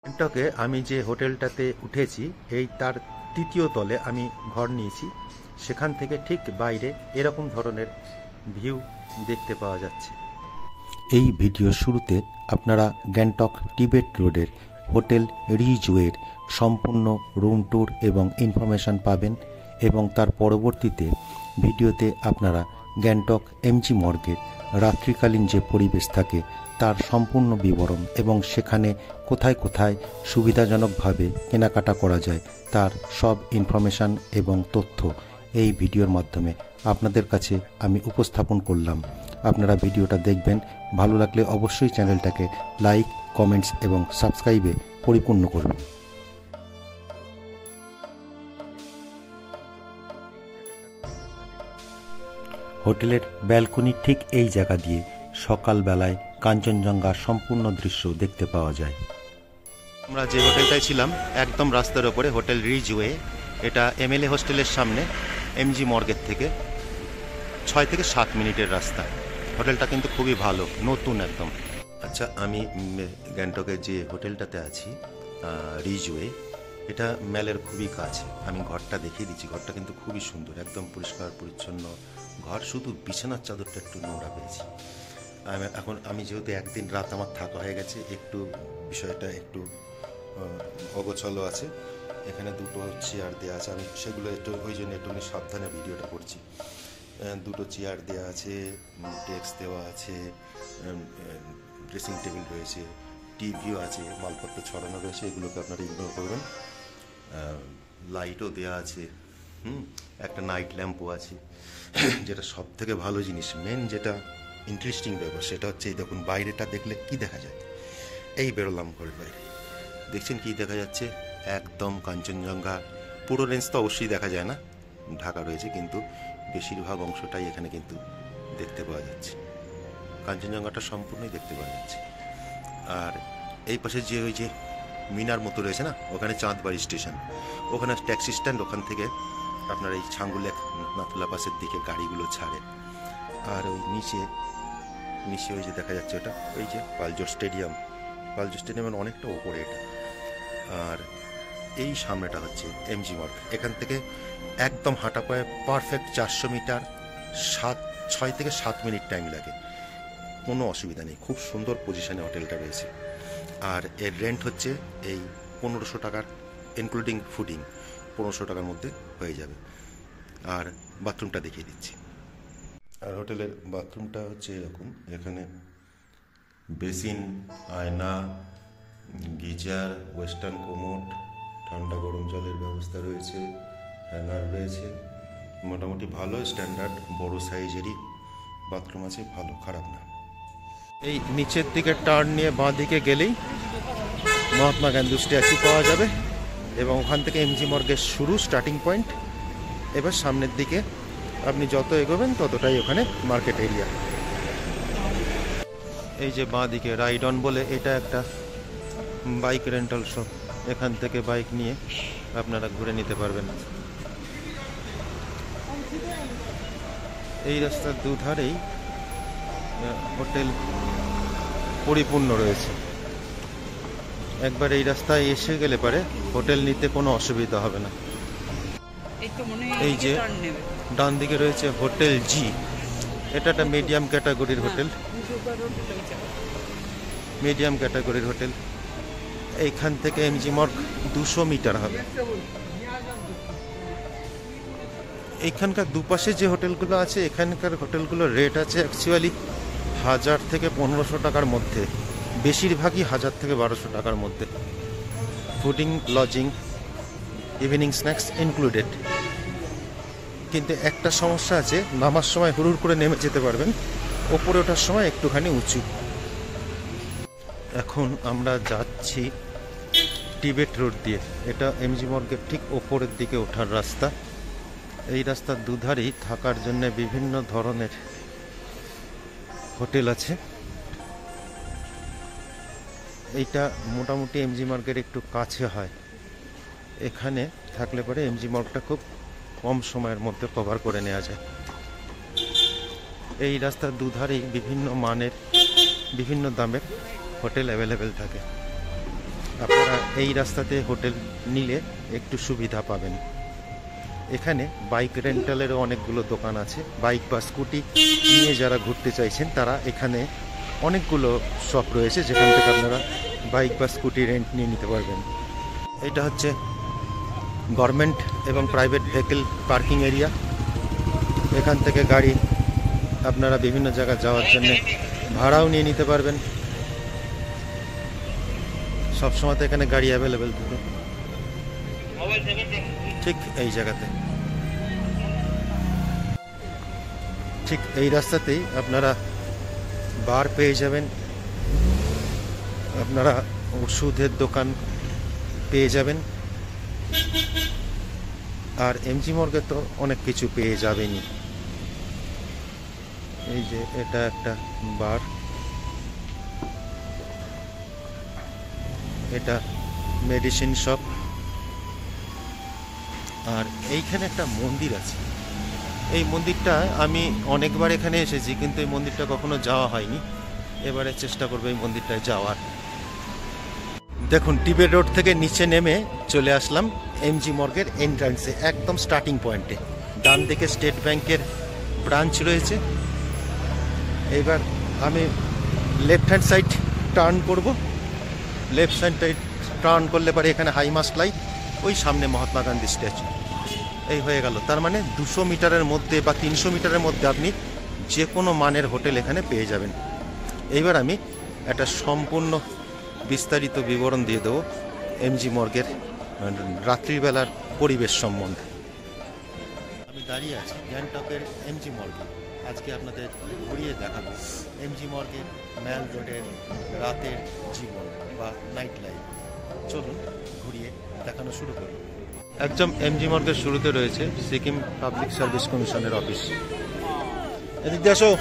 গ্যাংটকে আমি যে হোটেলটাতে উঠেছি এই তার তৃতীয় তলে আমি ঘর নিয়েছি। সেখান থেকে ঠিক বাইরে এরকম ধরনের ভিউ দেখতে পাওয়া যাচ্ছে। এই ভিডিওর শুরুতে আপনারা গ্যাংটক টিবেট রোডের হোটেল রিজওয়ের সম্পূর্ণ রুম ট্যুর এবং ইনফরমেশান পাবেন, এবং তার পরবর্তীতে ভিডিওতে আপনারা গ্যাংটক এমজি মর্গের রাত্রিকালীন যে পরিবেশ থাকে তার সম্পূর্ণ বিবরণ এবং সেখানে কোথায় কোথায় সুবিধাজনকভাবে কেনাকাটা করা যায় তার সব ইনফরমেশান এবং তথ্য এই ভিডিওর মাধ্যমে আপনাদের কাছে আমি উপস্থাপন করলাম। আপনারা ভিডিওটা দেখবেন, ভালো লাগলে অবশ্যই চ্যানেলটাকে লাইক, কমেন্টস এবং সাবস্ক্রাইবে পরিপূর্ণ করবেন। হোটেলের ব্যালকনির ঠিক এই জায়গা দিয়ে সকালবেলায় কাঞ্চনজঙ্ঘার সম্পূর্ণ দৃশ্য দেখতে পাওয়া যায়। আমরা যে হোটেলটায় ছিলাম একদম রাস্তার ওপরে হোটেল রিজওয়ে, এটা এমএলএ হোস্টেলের সামনে এমজি মর্গের থেকে 6 থেকে 7 মিনিটের রাস্তা। হোটেলটা কিন্তু খুবই ভালো, নতুন একদম। আচ্ছা, আমি গ্যাংটকের যে হোটেলটাতে আছি রিজওয়ে, এটা ম্যালের খুবই কাছে। আমি ঘরটা দেখিয়ে দিচ্ছি। ঘরটা কিন্তু খুবই সুন্দর, একদম পরিষ্কার পরিচ্ছন্ন ঘর, শুধু বিছানার চাদরটা একটু নোংরা পেয়েছি। আমি যেহেতু একদিন রাত আমার থাকা হয়ে গেছে, একটু বিষয়টা একটু অগোছালো আছে। এখানে দুটো চেয়ার দেওয়া আছে, আমি সেগুলো একটু ওই জন্য একটু সাবধানে ভিডিওটা করছি। দুটো চেয়ার দেওয়া আছে, ডেস্ক দেওয়া আছে, ড্রেসিং টেবিল রয়েছে, টিভিও আছে, মালপত্র ছড়ানো রয়েছে, এগুলোকে আপনারা ইগনোর করবেন। লাইটও দেওয়া আছে, একটা নাইট ল্যাম্পও আছে। যেটা সব থেকে ভালো জিনিস, মেন যেটা ইন্টারেস্টিং ব্যাপার সেটা হচ্ছে এই দেখুন, বাইরেটা দেখলে কি দেখা যায়। এই বেরোলাম ঘরের বাইরে, দেখছেন কি দেখা যাচ্ছে? একদম কাঞ্চনজঙ্ঘা। পুরো রেঞ্জ তো অবশ্যই দেখা যায় না, ঢাকা রয়েছে, কিন্তু বেশিরভাগ অংশটাই এখানে কিন্তু দেখতে পাওয়া যাচ্ছে। কাঞ্চনজঙ্ঘাটা সম্পূর্ণই দেখতে পাওয়া যাচ্ছে। আর এই পাশে যে ওই যে মিনার মতো রয়েছে না, ওখানে চাঁদবাড়ি স্টেশন, ওখানে ট্যাক্সি স্ট্যান্ড, ওখান থেকে আপনার এই ছাঙ্গুলেক নাথুলা পাসের দিকে গাড়িগুলো ছাড়ে। আর ওই নিচে ওই যে দেখা যাচ্ছে ওটা ওই যে পালজোর স্টেডিয়ামের অনেকটা ওপরে এটা। আর এই সামনেটা হচ্ছে এমজি মর্গ। এখান থেকে একদম হাঁটা পায়ে পারফেক্ট 400 মিটার 6 থেকে 7 মিনিট টাইম লাগে, কোনো অসুবিধা নেই। খুব সুন্দর পজিশনে হোটেলটা রয়েছে। আর এর রেন্ট হচ্ছে এই 1500 টাকার, ইনক্লুডিং ফুডিং 1500 টাকার মধ্যে হয়ে যাবে। আর বাথরুমটা দেখিয়ে দিচ্ছি। আর হোটেলের বাথরুমটা হচ্ছে এরকম, এখানে বেসিন, আয়না, গিজার, ওয়েস্টার্ন কোমোড, ঠান্ডা গরম জলের ব্যবস্থা রয়েছে, হ্যাঙ্গার রয়েছে। মোটামুটি ভালো স্ট্যান্ডার্ড বড় সাইজেরই বাথরুম আছে, ভালো, খারাপ না। এই নিচের দিকে টার্ন নিয়ে বাঁ দিকে গেলেই মহাত্মা গান্ধী স্ট্যাচু পাওয়া যাবে, এবং ওখান থেকে এমজি মর্গের শুরু, স্টার্টিং পয়েন্ট। এবার সামনের দিকে আপনি যত এগোবেন ততটাই ওখানে মার্কেট এরিয়া। এই যে বাঁ দিকে রাইড অন বলে, এটা একটা বাইক রেন্টাল শপ। এখান থেকে বাইক নিয়ে আপনারা ঘুরে নিতে পারবেন। এই রাস্তার দুধারেই হোটেল পরিপূর্ণ রয়েছে। একবার এই রাস্তায় এসে গেলে পারে হোটেল নিতে কোনো অসুবিধা হবে না। এই যে ডান দিকে রয়েছে হোটেল জি, এটা একটা মিডিয়াম ক্যাটাগরির হোটেল। এইখান থেকে এমজি মর্গ 200 মিটার হবে। এইখানকার দুপাশে যে হোটেলগুলো আছে, এখানকার হোটেলগুলোর রেট আছে অ্যাকচুয়ালি 1000 থেকে 1500 টাকার মধ্যে, বেশিরভাগই 1000 থেকে 1200 টাকার মধ্যে। Fooding, lodging, evening snacks included. কিন্তু একটা সমস্যা আছে, নামার সময় হুড়ুড় করে নেমে যেতে পারবেন, ওপরে ওঠার সময় একটুখানি উঁচু। এখন আমরা যাচ্ছি টিবেট রোড দিয়ে, এটা এমজি মর্গের ঠিক ওপরের দিকে ওঠার রাস্তা। এই রাস্তার দুধারেই থাকার জন্য বিভিন্ন ধরনের হোটেল আছে। এইটা মোটামুটি এমজি মর্গের একটু কাছে হয়। এখানে থাকলে পরে এমজি মর্গটা খুব কম সময়ের মধ্যে কভার করে নেওয়া যায়। এই রাস্তার দুধারেই বিভিন্ন মানের, বিভিন্ন দামের হোটেল অ্যাভেলেবেল থাকে। আপনারা এই রাস্তাতে হোটেল নিলে একটু সুবিধা পাবেন। এখানে বাইক রেন্টালেরও অনেকগুলো দোকান আছে। বাইক বা স্কুটি নিয়ে যারা ঘুরতে চাইছেন তারা এখানে অনেকগুলো শপ রয়েছে যেখান থেকে আপনারা বাইক বা স্কুটি রেন্ট নিয়ে নিতে পারবেন। এটা হচ্ছে গভর্নমেন্ট এবং প্রাইভেট ভেহিকেল পার্কিং এরিয়া। এখান থেকে গাড়ি আপনারা বিভিন্ন জায়গায় যাওয়ার জন্য ভাড়াও নিয়ে নিতে পারবেন। সবসময় তো এখানে গাড়ি অ্যাভেলেবেল থাকে। ঠিক এই জায়গাতে, ঠিক এই রাস্তাতেই আপনারা বার পেয়ে যাবেন, আপনারা ওষুধের দোকান পেয়ে যাবেন, আর এমজি মর্গে তো অনেক কিছু পেয়ে যাবেনই। এই যে এটা একটা বার, এটা মেডিসিন শপ, আর এইখানে একটা মন্দির আছে। এই মন্দিরটা আমি অনেকবার এখানে এসেছি, কিন্তু এই মন্দিরটা কখনো যাওয়া হয়নি। এবারে চেষ্টা করবো এই মন্দিরটায় যাওয়ার। দেখুন, টিবেট রোড থেকে নিচে নেমে চলে আসলাম এমজি মর্গের এন্ট্রান্সে, একদম স্টার্টিং পয়েন্টে। ডান দিকে স্টেট ব্যাংকের ব্রাঞ্চ রয়েছে। এইবার আমি লেফট হ্যান্ড সাইড টার্ন করব। লেফট সাইড টার্ন করলে পরে এখানে হাইমাস্ট লাইট, ওই সামনে মহাত্মা গান্ধী স্ট্যাচু। এই হয়ে গেল। তার মানে 200 মিটারের মধ্যে বা 300 মিটারের মধ্যে আপনি যে কোনো মানের হোটেল এখানে পেয়ে যাবেন। এইবার আমি একটা সম্পূর্ণ বিস্তারিত বিবরণ দিয়ে দেবো এমজি মর্গের রাত্রিবেলার পরিবেশ সম্বন্ধে। আমি দাঁড়িয়ে আছি গ্যাংটকের এমজি মর্গে। আজকে আপনাদের ঘুরিয়ে দেখাবো এমজি মর্গের ম্যাল রোডের রাতের জীবন বা নাইট লাইফ। চলুন ঘুরিয়ে দেখানো শুরু করি। একদম এমজি মর্গের শুরুতে রয়েছে সিকিম পাবলিক সার্ভিস কমিশনের অফিস। এদিক দিয়ে আসো।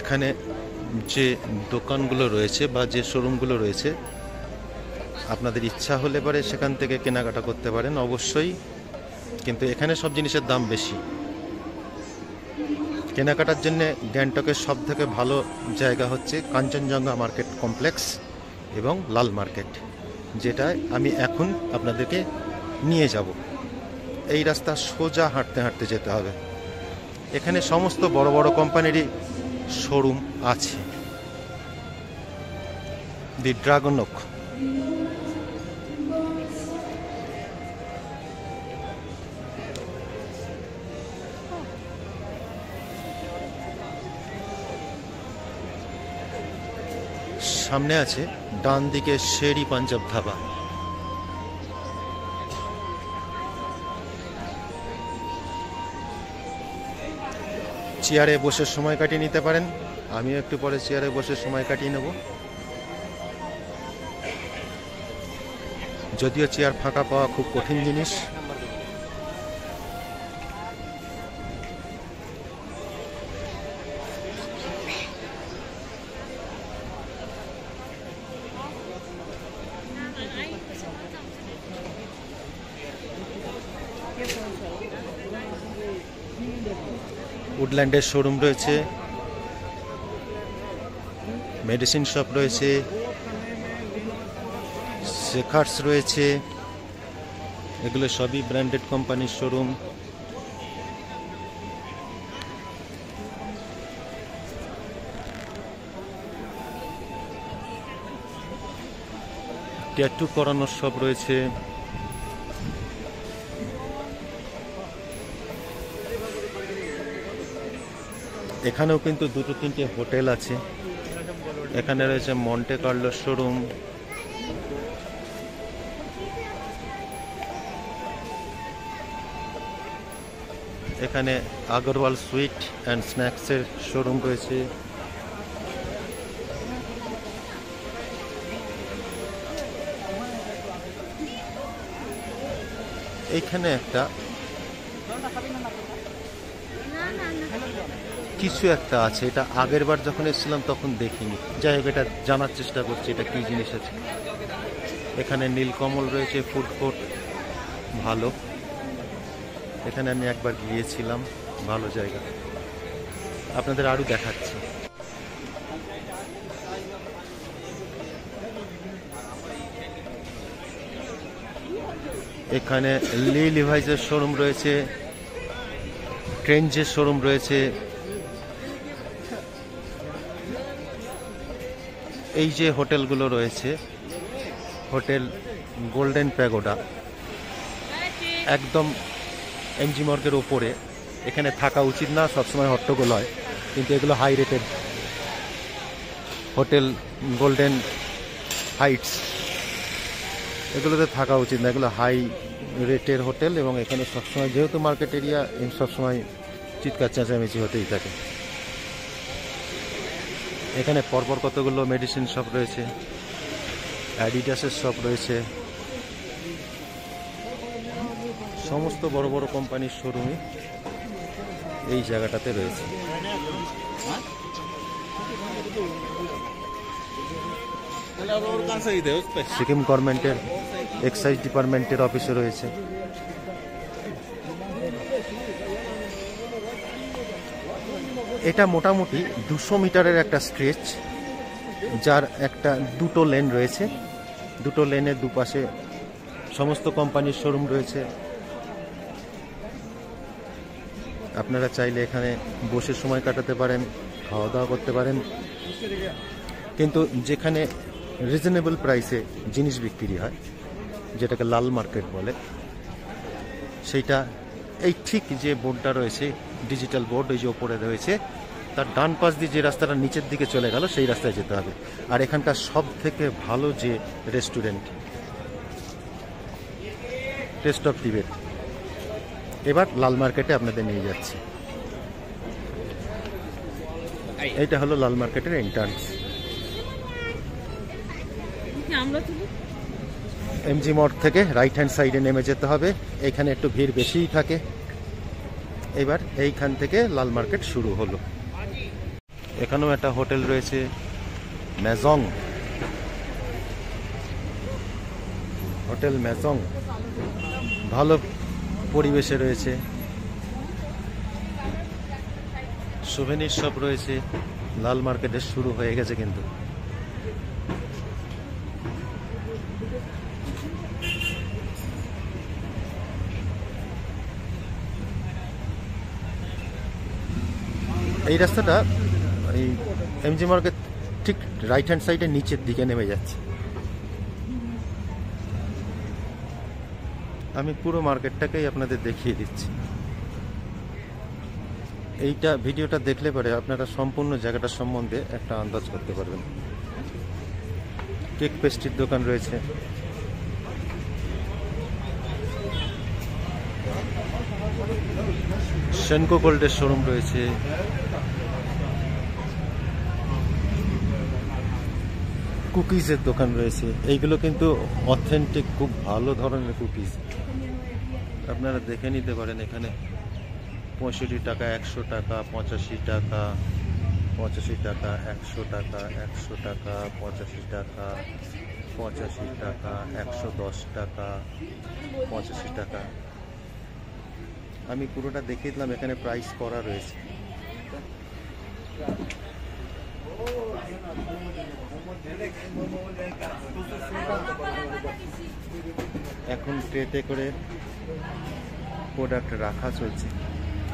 এখানে যে দোকানগুলো রয়েছে বা যে শোরুমগুলো রয়েছে, আপনাদের ইচ্ছা হলে পরে সেখান থেকে কেনাকাটা করতে পারেন অবশ্যই, কিন্তু এখানে সব জিনিসের দাম বেশি। কেনাকাটার জন্য গ্যাংটকের সব থেকে ভালো জায়গা হচ্ছে কাঞ্চনজঙ্ঘা মার্কেট কমপ্লেক্স এবং লাল মার্কেট, যেটায় আমি এখন আপনাদেরকে নিয়ে যাব। এই রাস্তা সোজা হাঁটতে হাঁটতে যেতে হবে। এখানে সমস্ত বড় বড় কোম্পানিরই শোরুম আছে। দি ড্রাগন ওক, সামনে আছে ডান দিকে শেরি পাঞ্জাব ধাবা। চেয়ারে বসে সময় কাটিয়ে নিতে পারেন। আমিও একটু পরে চেয়ারে বসে সময় কাটিয়ে নেব। যদিও চেয়ার ফাঁকা পাওয়া খুব কঠিন জিনিস। উডল্যান্ডের শোরুম রয়েছে, মেডিসিন শপ রয়েছে, শেখার্স রয়েছে। এগুলো সবই ব্র্যান্ডেড কোম্পানির শোরুম। ট্যাটু করানোর শপ রয়েছে। এখানেও কিন্তু 2-3টে হোটেল আছে। এখানে রয়েছে মন্টে কার্লো শোরুম, এখানে আগরওয়াল সুইট অ্যান্ড স্ন্যাক্সের শোরুম রয়েছে। এইখানে একটা কিছু একটা আছে, এটা আগের বার যখন এসেছিলাম তখন দেখিনি। যাই হোক, এটা জানার চেষ্টা করছি এটা কি জিনিস আছে। এখানে নীলকমল রয়েছে, ফুড কোর্ট ভালো। এখানে আমি একবার গিয়েছিলাম, ভালো জায়গা, আপনাদের আরও দেখাচ্ছি। এখানে লিভাইসের শোরুম রয়েছে, ট্রেঞ্জের শোরুম রয়েছে। এই যে হোটেলগুলো রয়েছে, হোটেল গোল্ডেন প্যাগোডা একদম এমজি মর্গের ওপরে। এখানে থাকা উচিত না, সবসময় হট্টগোল হয়, কিন্তু এগুলো high rated hotel. Golden heights, এগুলোতে থাকা উচিত না, এগুলো হাই রেটের হোটেল। এবং এখানে সবসময় যেহেতু মার্কেট এরিয়া, সবসময় চিৎকার চেঁচামেচি হতেই থাকে। এখানে পরপর কতগুলো মেডিসিন শপ রয়েছে, অ্যাডিডাসের শপ রয়েছে, সমস্ত বড় বড় কোম্পানির শোরুমই এই জায়গাটাতে রয়েছে। সিকিম গভর্নমেন্টের এক্সাইজ ডিপার্টমেন্টের অফিসে রয়েছে। এটা মোটামুটি 200 মিটারের একটা স্ট্রেচ, যার একটা দুটো লেন রয়েছে। দুটো লেনের দুপাশে সমস্ত কোম্পানির শোরুম রয়েছে। আপনারা চাইলে এখানে বসে সময় কাটাতে পারেন, খাওয়া দাওয়া করতে পারেন। কিন্তু যেখানে রিজনেবল প্রাইসে জিনিস বিক্রি হয়, যেটাকে লাল মার্কেট বলে, সেইটা এই ঠিক যে বোর্ডটা রয়েছে, ডিজিটাল বোর্ড ওই যে ওপরে রয়েছে, তার ডান পাশ দিয়ে যে রাস্তাটা নিচের দিকে চলে গেল, সেই রাস্তায় যেতে হবে। আর এখানকার সব থেকে ভালো যে রেস্টুরেন্ট, টেস্ট অফ টিবেট। এবার লাল মার্কেটে আপনাদের নিয়ে যাচ্ছি। এইটা হলো লাল মার্কেটের এন্ট্রান্স। এমজি মোড় থেকে রাইট হ্যান্ড সাইডে নেমে যেতে হবে। এখানে একটু ভিড় বেশিই থাকে। এবার এইখান থেকে লাল মার্কেট শুরু হলো। এখানেও একটা হোটেল রয়েছে, ম্যাজং হোটেল ম্যাজং, ভালো পরিবেশে রয়েছে। সুভেনির শপ রয়েছে। লাল মার্কেটে শুরু হয়ে গেছে কিন্তু। এই রাস্তাটা এই এমজি মার্কেট ঠিক রাইট হ্যান্ড সাইডে নিচের দিকে নেমে যাচ্ছে। আমি পুরো মার্কেটটাকেই আপনাদের দেখিয়ে দিচ্ছি। এইটা ভিডিওটা দেখলে পরে আপনারা সম্পূর্ণ জায়গাটার সম্বন্ধে একটা আন্দাজ করতে পারবেন। কেক পেস্ট্রির দোকান রয়েছে, সেনকো গোল্ডের শোরুম রয়েছে, কুকিজের দোকান রয়েছে। এইগুলো কিন্তু অথেন্টিক, খুব ভালো ধরনের কুকিজ, আপনারা দেখে নিতে পারেন। এখানে 65 টাকা, 100 টাকা, 85 টাকা, 85 টাকা, 100 টাকা, 100 টাকা, 85 টাকা, 85 টাকা, 110 টাকা, 85 টাকা। আমি পুরোটা দেখিয়ে দিলাম। এখানে প্রাইস করা রয়েছে। এখন ট্রেতে করে প্রোডাক্ট রাখা চলছে।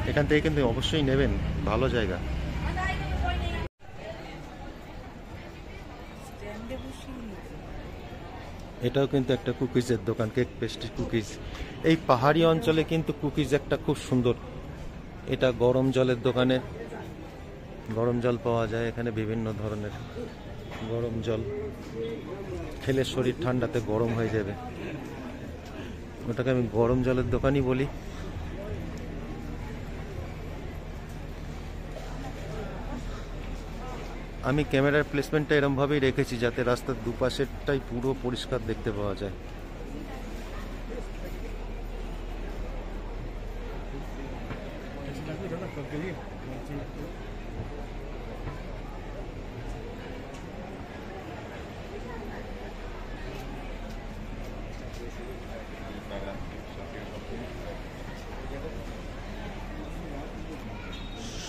এখান থেকে কিন্তু অবশ্যই নেবেন, ভালো জায়গা। এটাও কিন্তু একটা কুকিজের দোকান, কেক পেস্ট্রি কুকিজ। এই পাহাড়ি অঞ্চলে কিন্তু কুকিজ একটা খুব সুন্দর। এটা গরম জলের দোকানে গরম জল পাওয়া যায়। এখানে বিভিন্ন ধরনের গরম জল খেলে শরীর ঠান্ডাতে গরম হয়ে যাবে, ওটাকে আমি গরম জলের দোকানই বলি। আমি ক্যামেরার প্লেসমেন্টটা এরমভাবেই রেখেছি যাতে রাস্তার দুপাশেরটাই পুরো পরিষ্কার দেখতে পাওয়া যায়।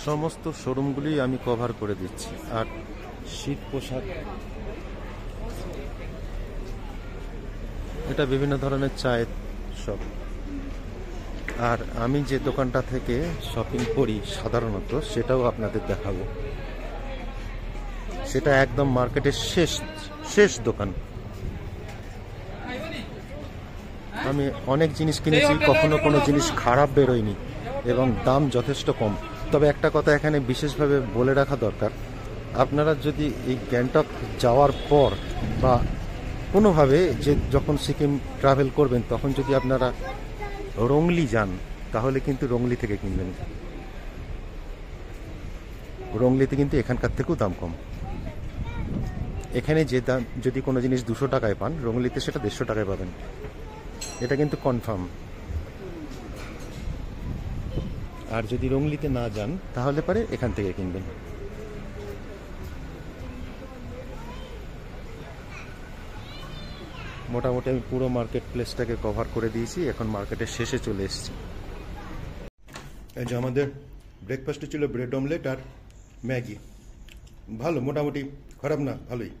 সমস্ত শোরুমগুলি আমি কভার করে দিচ্ছি। আর শীত পোশাক, এটা বিভিন্ন ধরনের চায়ের সব। আর আমি যে দোকানটা থেকে শপিং করি সাধারণত, সেটাও আপনাদের দেখাবো। সেটা একদম মার্কেটের শেষ দোকান। আমি অনেক জিনিস কিনেছি, কখনো কোনো জিনিস খারাপ বেরোয়নি এবং দাম যথেষ্ট কম। তবে একটা কথা এখানে বিশেষভাবে বলে রাখা দরকার, আপনারা যদি এই গ্যাংটক যাওয়ার পর বা কোনোভাবে যে যখন সিকিম ট্রাভেল করবেন, তখন যদি আপনারা রংলি যান, তাহলে কিন্তু রংলি থেকে কিনবেন। রংলিতে কিন্তু এখানকার থেকেও দাম কম। এখানে যে দাম, যদি কোনো জিনিস 200 টাকায় পান, রংলিতে সেটা 150 টাকায় পাবেন। এটা কিন্তু কনফার্ম। আর যদি রংলিতে না যান, তাহলে পারে এখান থেকে কিনবেন। মোটামুটি আমি পুরো মার্কেট প্লেসটাকে কভার করে দিয়েছি, এখন মার্কেটের শেষে চলে এসেছি। এই যে আমাদের ব্রেকফাস্টে ছিল ব্রেড অমলেট আর ম্যাগি। ভালো, মোটামুটি খারাপ না, ভালোই।